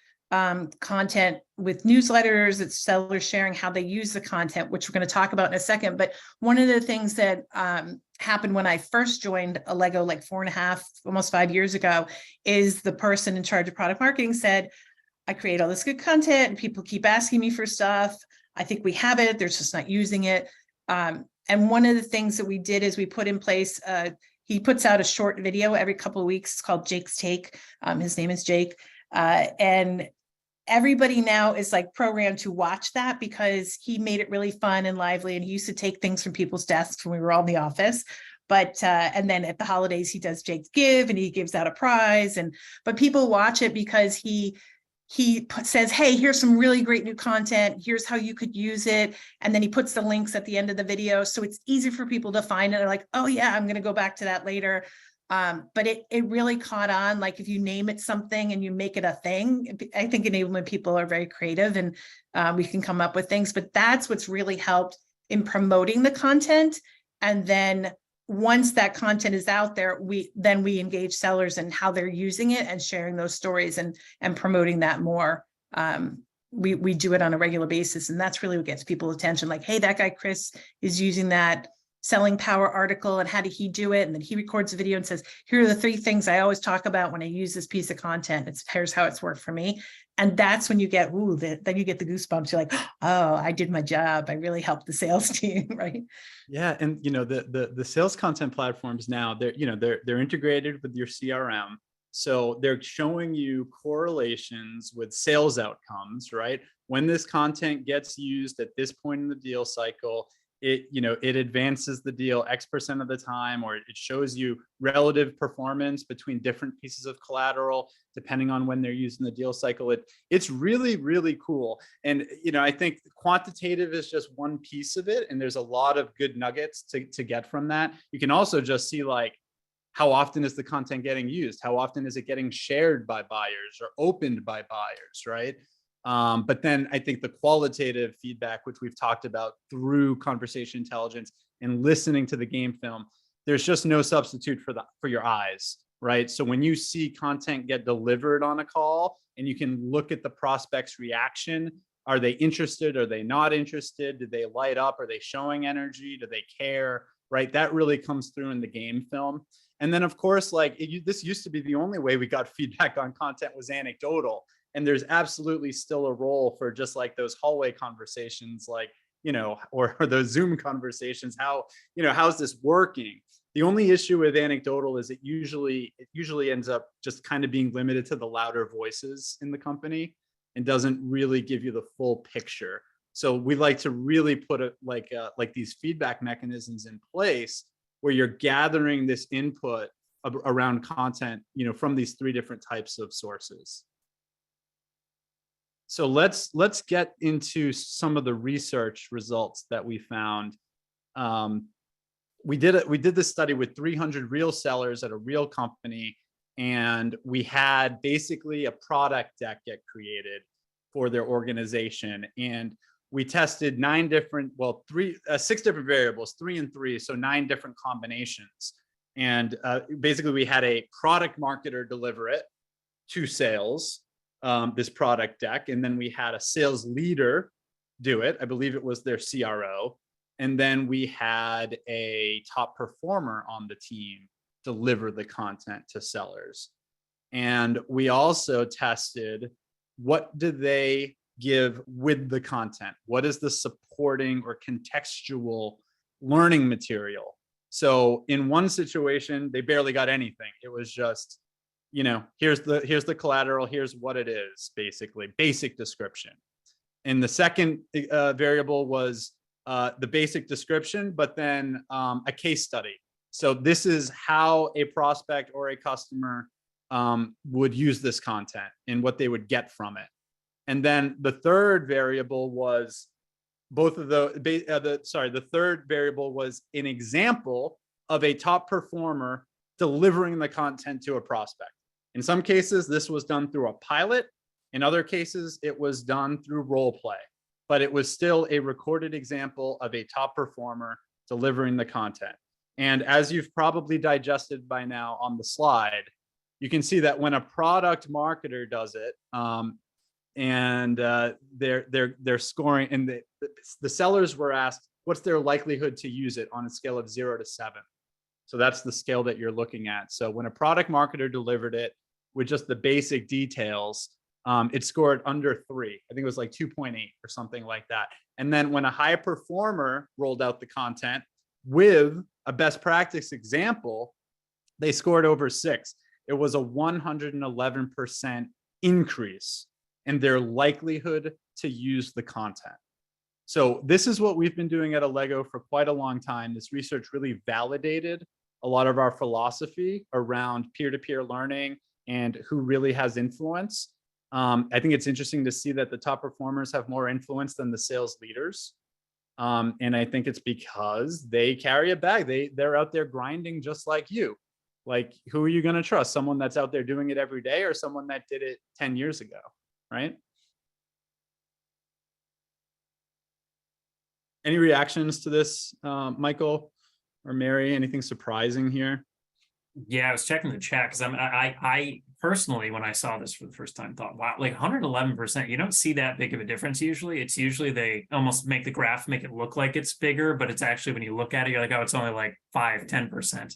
content with newsletters, it's sellers sharing how they use the content, which we're going to talk about in a second. But one of the things that happened when I first joined Allego like 4.5, almost 5 years ago, is the person in charge of product marketing said, I create all this good content and people keep asking me for stuff. I think we have it, they're just not using it. And one of the things that we did is we put in place, he puts out a short video every couple of weeks. It's called Jake's Take. His name is Jake. And everybody now is like programmed to watch that because he made it really fun and lively. And he used to take things from people's desks when we were all in the office. But, and then at the holidays, he does Jake's Give and he gives out a prize. But people watch it because he says, hey, here's some really great new content. Here's how you could use it. And then he puts the links at the end of the video. So it's easy for people to find it. They're like, oh yeah, I'm going to go back to that later. But it really caught on. Like if you name it something and you make it a thing, I think enablement people are very creative and we can come up with things, but that's what's really helped in promoting the content. And then once that content is out there, we engage sellers in how they're using it and sharing those stories and promoting that more. We do it on a regular basis, and that's really what gets people's attention. Like, hey, that guy Chris is using that selling power article, and how did he do it? And then he records a video and says, here are the 3 things I always talk about when I use this piece of content. Here's how it's worked for me. And that's when you get, then you get the goosebumps. You're like, oh, I did my job. I really helped the sales team, right? Yeah, and the sales content platforms now, they're integrated with your CRM. So they're showing you correlations with sales outcomes, right? When this content gets used at this point in the deal cycle, it advances the deal X% of the time, or it shows you relative performance between different pieces of collateral, depending on when they're using the deal cycle. It's really, really cool. And, I think quantitative is just one piece of it. And there's a lot of good nuggets to get from that. You can also just see like, how often is the content getting used? How often is it getting shared by buyers or opened by buyers, right? But then I think the qualitative feedback, which we've talked about through conversation intelligence and listening to the game film, there's just no substitute for your eyes, right? So when you see content get delivered on a call and you can look at the prospect's reaction, are they interested? Are they not interested? Do they light up? Are they showing energy? Do they care? Right? That really comes through in the game film. And then of course, like this used to be the only way we got feedback on content was anecdotal. And there's absolutely still a role for just like those hallway conversations, like, or those Zoom conversations. How's this working? The only issue with anecdotal is it usually ends up just kind of being limited to the louder voices in the company and doesn't really give you the full picture. So we like to really put like these feedback mechanisms in place where you're gathering this input around content, from these 3 different types of sources. So let's get into some of the research results that we found. We did this study with 300 real sellers at a real company, and we had basically a product deck get created for their organization. And we tested 6 different variables, 3 and 3, so 9 different combinations. And basically we had a product marketer deliver it to sales, this product deck. And then we had a sales leader do it. I believe it was their CRO. And then we had a top performer on the team deliver the content to sellers. And we also tested, what do they give with the content? What is the supporting or contextual learning material? So in one situation, they barely got anything. It was just, here's the collateral, here's what it is, basically, basic description. And the second variable was the basic description, but then a case study. So this is how a prospect or a customer would use this content and what they would get from it. And then the third variable was the third variable was an example of a top performer delivering the content to a prospect. In some cases, this was done through a pilot. In other cases, it was done through role play, but it was still a recorded example of a top performer delivering the content. And as you've probably digested by now on the slide, you can see that when a product marketer does it, and they're scoring, and the sellers were asked what's their likelihood to use it on a scale of 0 to 7. So that's the scale that you're looking at. So when a product marketer delivered it with just the basic details, it scored under 3. I think it was like 2.8 or something like that. And then when a high performer rolled out the content with a best practice example, they scored over 6. It was a 111% increase in their likelihood to use the content. So this is what we've been doing at Allego for quite a long time. This research really validated a lot of our philosophy around peer-to-peer learning and who really has influence. I think it's interesting to see that the top performers have more influence than the sales leaders. And I think it's because they carry a bag. They're out there grinding just like you. Like, who are you going to trust? Someone that's out there doing it every day, or someone that did it 10 years ago, right? Any reactions to this, Michael or Mary? Anything surprising here? Yeah, I was checking the chat because I personally, when I saw this for the first time, thought, wow, like 111%, you don't see that big of a difference usually. It's usually they almost make the graph make it look like it's bigger, but it's actually, when you look at it, you're like, oh, it's only like 5-10%.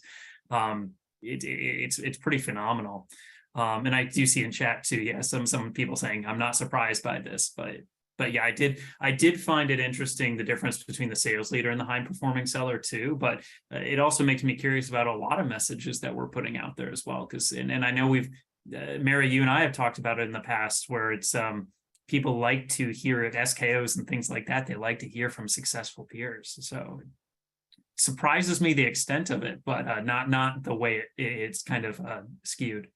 It's pretty phenomenal. And I do see in chat too, yeah, some people saying I'm not surprised by this, but yeah, I did find it interesting, the difference between the sales leader and the high performing seller too. But it also makes me curious about a lot of messages that we're putting out there as well. Because and I know we've Mary, you and I have talked about it in the past, where it's people like to hear at SKOs and things like that. They like to hear from successful peers. So it surprises me the extent of it, but not the way it's kind of skewed.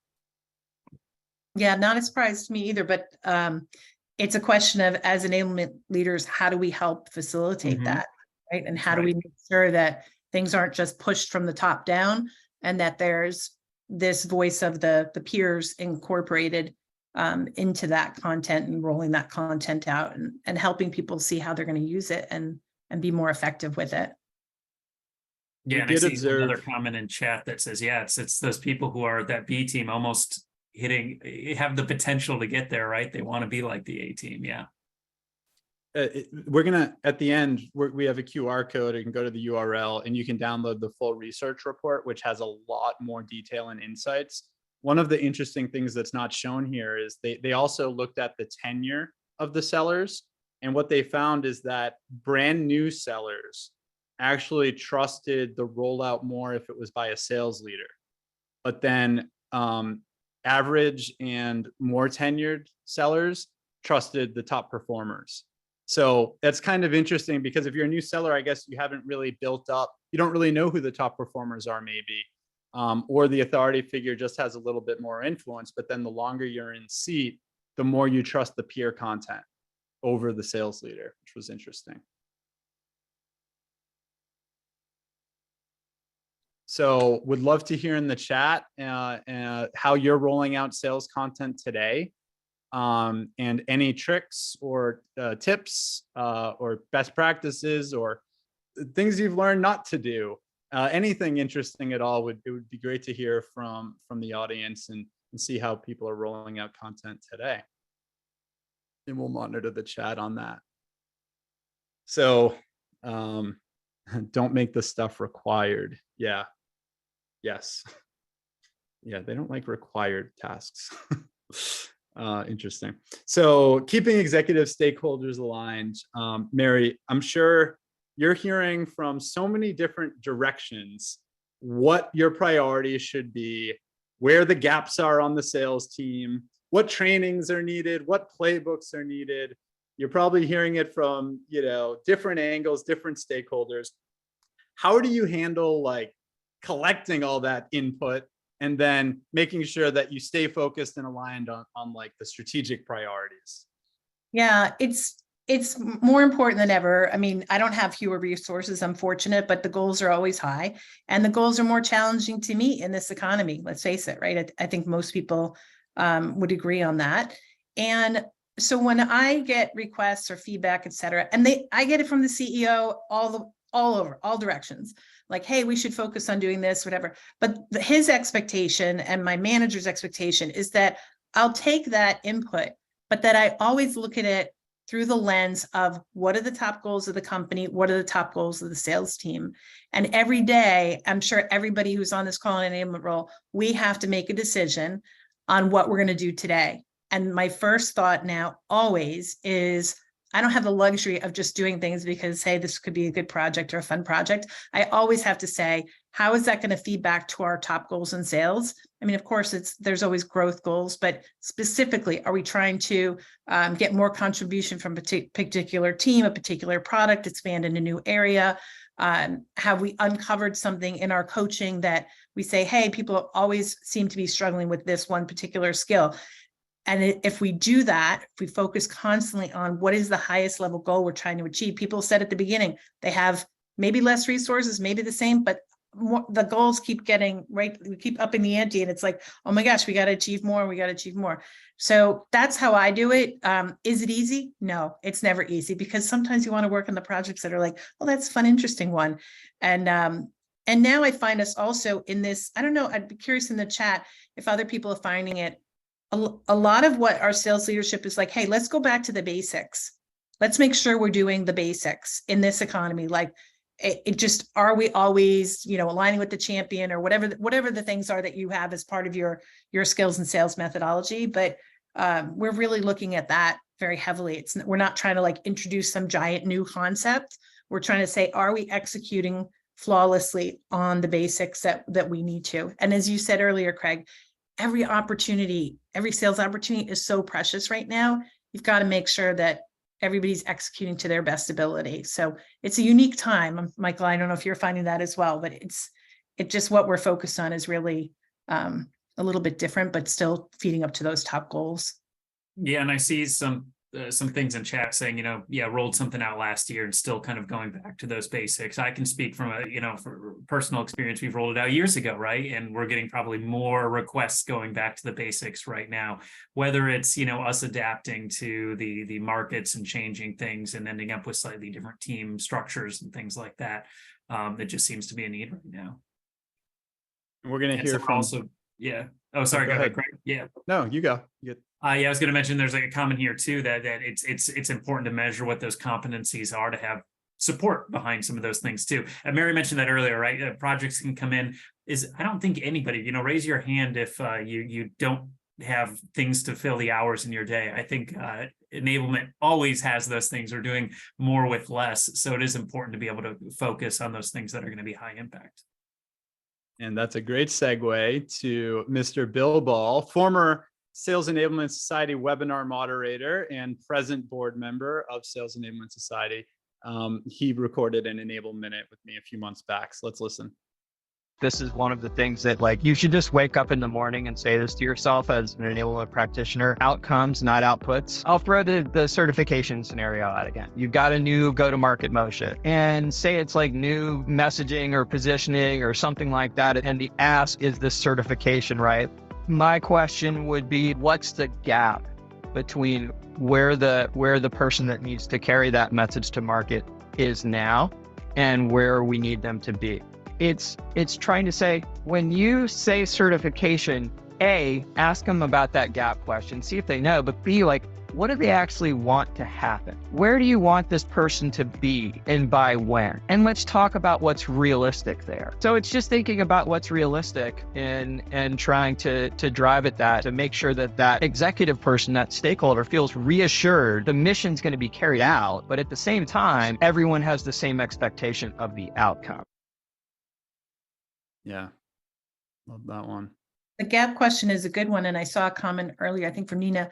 Yeah, not a surprise to me either, but it's a question of, as enablement leaders, how do we help facilitate that, right? And how do we make sure that things aren't just pushed from the top down, and that there's this voice of the peers incorporated into that content and rolling that content out and helping people see how they're going to use it and be more effective with it. Yeah, and I see another comment in chat that says, yeah, it's those people who are that B team almost have the potential to get there, right? They want to be like the A team. Yeah. We're gonna, at the end, we have a QR code. You can go to the URL and you can download the full research report, which has a lot more detail and insights. One of the interesting things that's not shown here is they also looked at the tenure of the sellers, and what they found is that brand new sellers actually trusted the rollout more if it was by a sales leader, but then average and more tenured sellers trusted the top performers. So that's kind of interesting, because if you're a new seller, I guess you haven't really built up, you don't really know who the top performers are maybe, or the authority figure just has a little bit more influence. But then the longer you're in seat, the more you trust the peer content over the sales leader, which was interesting. So would love to hear in the chat how you're rolling out sales content today, and any tricks or tips or best practices or things you've learned not to do. Anything interesting at all, it would be great to hear from the audience and see how people are rolling out content today. And we'll monitor the chat on that. So don't make the stuff required. Yeah. Yes. Yeah, they don't like required tasks. Interesting. So keeping executive stakeholders aligned. Mary, I'm sure you're hearing from so many different directions what your priorities should be, where the gaps are on the sales team, what trainings are needed, what playbooks are needed. You're probably hearing it from, different angles, different stakeholders. How do you handle like collecting all that input and then making sure that you stay focused and aligned on like the strategic priorities? Yeah, it's more important than ever. I mean, I don't have fewer resources, I'm fortunate, but the goals are always high, and the goals are more challenging to meet in this economy. Let's face it, right? I think most people would agree on that. And so when I get requests or feedback, et cetera, and I get it from the CEO all over, all directions, like, hey, we should focus on doing this, whatever. But his expectation and my manager's expectation is that I'll take that input, but that I always look at it through the lens of what are the top goals of the company? What are the top goals of the sales team? And every day, I'm sure everybody who's on this call in enablement role, we have to make a decision on what we're going to do today. And my first thought now always is, I don't have the luxury of just doing things because, hey, this could be a good project or a fun project. I always have to say, how is that going to feed back to our top goals in sales? I mean, of course, there's always growth goals, but specifically, are we trying to get more contribution from a particular team, a particular product, expand in a new area? Have we uncovered something in our coaching that we say, hey, people always seem to be struggling with this one particular skill? And if we do that, if we focus constantly on what is the highest level goal we're trying to achieve, people said at the beginning, they have maybe less resources, maybe the same, but more, the goals keep getting right. We keep upping the ante and it's like, oh my gosh, we got to achieve more. We got to achieve more. So that's how I do it. Is it easy? No, it's never easy because sometimes you want to work on the projects that are like, oh, that's a fun, interesting one. And now I find us also in this, I don't know, I'd be curious in the chat if other people are finding it. A lot of what our sales leadership is like, hey, let's go back to the basics. Let's make sure we're doing the basics in this economy. Like it just, are we always, aligning with the champion or whatever the things are that you have as part of your skills and sales methodology. But we're really looking at that very heavily. We're not trying to like introduce some giant new concept. We're trying to say, are we executing flawlessly on the basics that we need to? And as you said earlier, Craig, every sales opportunity is so precious right now. You've got to make sure that everybody's executing to their best ability. So it's a unique time. Michael, I don't know if you're finding that as well, but it's just what we're focused on is really a little bit different, but still feeding up to those top goals. Yeah, and I see some things in chat saying, rolled something out last year and still kind of going back to those basics. I can speak from for personal experience. We've rolled it out years ago, right? And we're getting probably more requests going back to the basics right now, whether it's, us adapting to the markets and changing things and ending up with slightly different team structures and things like that. It just seems to be a need right now. We're going to hear from also, yeah. Oh, sorry. Go ahead, Craig. Yeah. No, you go. Yeah, I was going to mention there's like a comment here too that it's important to measure what those competencies are to have support behind some of those things too. And Mary mentioned that earlier, right? Projects can come in. I don't think anybody, raise your hand if you don't have things to fill the hours in your day. I think enablement always has those things. We're doing more with less, so it is important to be able to focus on those things that are going to be high impact. And that's a great segue to Mr. Bill Ball, former Sales Enablement Society webinar moderator and present board member of Sales Enablement Society. He recorded an Enable Minute with me a few months back. So let's listen. This is one of the things that you should just wake up in the morning and say this to yourself as an enablement practitioner: outcomes, not outputs. I'll throw the certification scenario out again. You've got a new go-to-market motion and say it's like new messaging or positioning or something like that. And the ask is this certification, right? My question would be, what's the gap between where the person that needs to carry that message to market is now and where we need them to be? It's trying to say, when you say certification, A, ask them about that gap question, see if they know, but B, what do they actually want to happen? Where do you want this person to be and by when? And let's talk about what's realistic there. So it's just thinking about what's realistic and trying to drive at that, to make sure that executive person, that stakeholder, feels reassured the mission's going to be carried out, but at the same time, everyone has the same expectation of the outcome. Yeah, love that one. The gap question is a good one. And I saw a comment earlier, I think from Nina.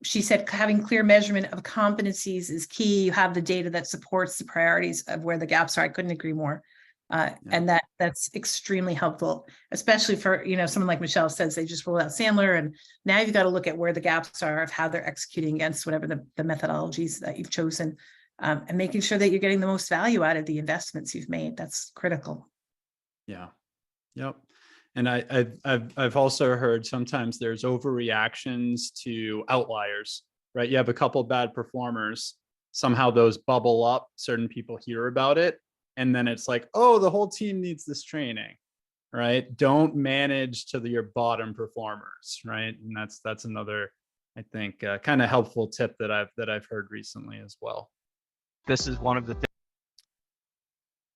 She said, having clear measurement of competencies is key. You have the data that supports the priorities of where the gaps are. I couldn't agree more. And that's extremely helpful, especially for, someone like Michelle says, they just rolled out Sandler. And now you've got to look at where the gaps are of how they're executing against whatever the methodologies that you've chosen, and making sure that you're getting the most value out of the investments you've made. That's critical. Yeah. Yep. And I've also heard sometimes there's overreactions to outliers, right? You have a couple of bad performers, somehow those bubble up, certain people hear about it, and then it's like, oh, the whole team needs this training, right? Don't manage to your bottom performers, right? And that's another I think kind of helpful tip that I've heard recently as well. This is one of the things.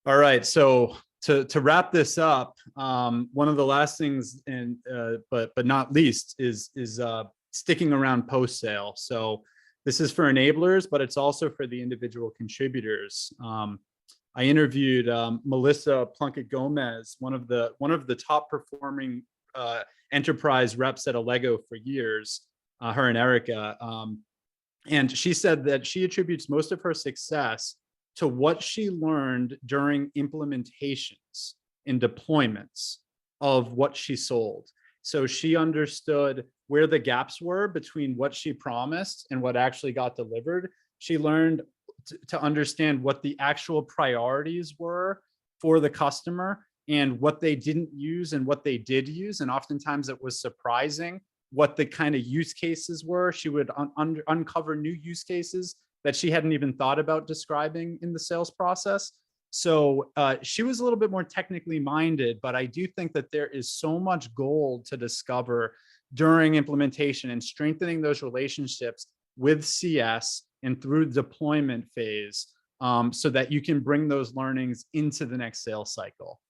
All right, so to wrap this up, one of the last things, and but not least, is sticking around post sale. So this is for enablers, but it's also for the individual contributors. I interviewed Melissa Plunkett Gomez, one of the top performing enterprise reps at Allego for years. Her and Erica, and she said that she attributes most of her success to what she learned during implementations and deployments of what she sold. So she understood where the gaps were between what she promised and what actually got delivered. She learned to understand what the actual priorities were for the customer and what they didn't use and what they did use. And oftentimes it was surprising what the kind of use cases were. She would uncover new use cases that she hadn't even thought about describing in the sales process. So she was a little bit more technically minded, but I do think that there is so much gold to discover during implementation and strengthening those relationships with CS and through the deployment phase, so that you can bring those learnings into the next sales cycle.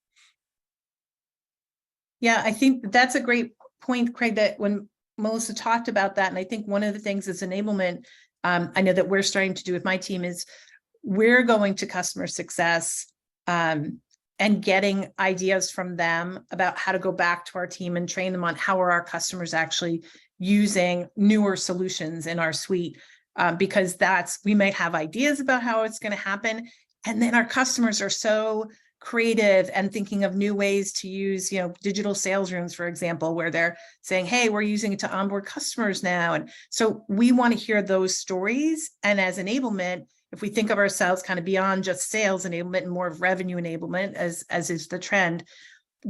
Yeah, I think that's a great point, Craig, that when Melissa talked about that, and I think one of the things is enablement, I know that we're starting to do with my team is we're going to customer success and getting ideas from them about how to go back to our team and train them on how are our customers actually using newer solutions in our suite, because we might have ideas about how it's going to happen. And then our customers are so creative and thinking of new ways to use, digital sales rooms, for example, where they're saying, hey, we're using it to onboard customers now. And so we want to hear those stories. And as enablement, if we think of ourselves kind of beyond just sales enablement and more of revenue enablement, as is the trend,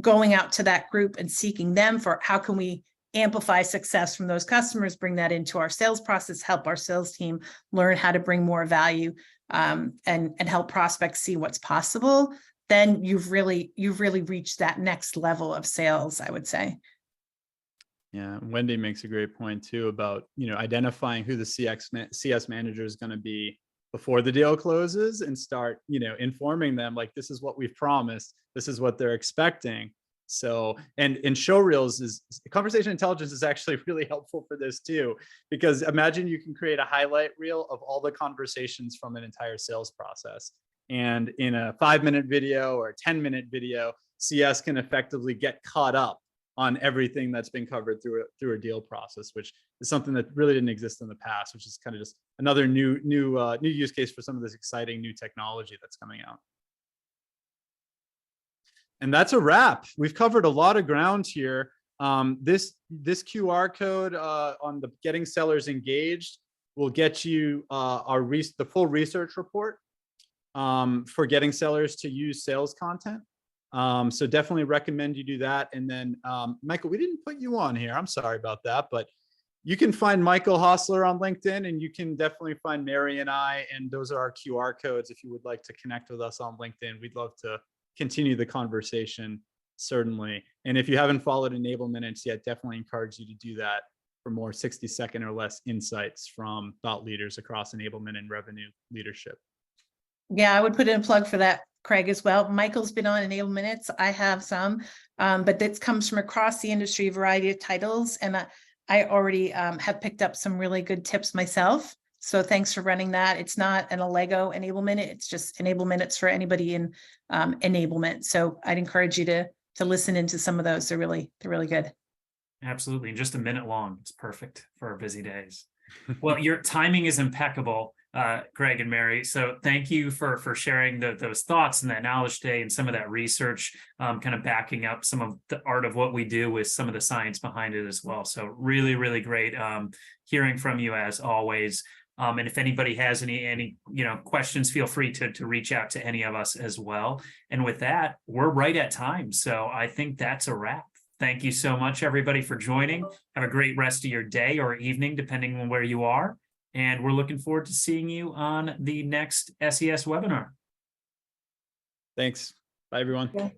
going out to that group and seeking them for how can we amplify success from those customers, bring that into our sales process, help our sales team learn how to bring more value, and help prospects see what's possible, then you've really reached that next level of sales, I would say. Yeah, Wendy makes a great point too about, identifying who the CS manager is going to be before the deal closes and start, informing them like, this is what we've promised, this is what they're expecting. So, and showreels is conversation intelligence is actually really helpful for this too, because imagine you can create a highlight reel of all the conversations from an entire sales process. And in a 5-minute video or a 10-minute video, CS can effectively get caught up on everything that's been covered through a deal process, which is something that really didn't exist in the past, which is kind of just another new use case for some of this exciting new technology that's coming out. And that's a wrap. We've covered a lot of ground here. This QR code on the Getting Sellers Engaged will get you the full research report for getting sellers to use sales content. So definitely recommend you do that. And then Michael, we didn't put you on here. I'm sorry about that, but you can find Michael Hostler on LinkedIn, and you can definitely find Mary and I, and those are our QR codes if you would like to connect with us on LinkedIn. We'd love to continue the conversation, certainly. And if you haven't followed Enable Minutes yet, definitely encourage you to do that for more 60-second or less insights from thought leaders across enablement and revenue leadership. Yeah, I would put in a plug for that, Craig, as well. Michael's been on Enable Minutes. I have some, but that comes from across the industry, a variety of titles. And I already have picked up some really good tips myself. So thanks for running that. It's not an Allego Enable Minute. It's just Enable Minutes for anybody in enablement. So I'd encourage you to listen into some of those. They're really good. Absolutely. And just a minute long. It's perfect for our busy days. Well, your timing is impeccable, Greg and Mary. So thank you for sharing those thoughts and that knowledge today and some of that research, kind of backing up some of the art of what we do with some of the science behind it as well. So really, really great hearing from you as always. And if anybody has any questions, feel free to reach out to any of us as well. And with that, we're right at time. So I think that's a wrap. Thank you so much, everybody, for joining. Have a great rest of your day or evening, depending on where you are. And we're looking forward to seeing you on the next SES webinar. Thanks. Bye, everyone. Yeah.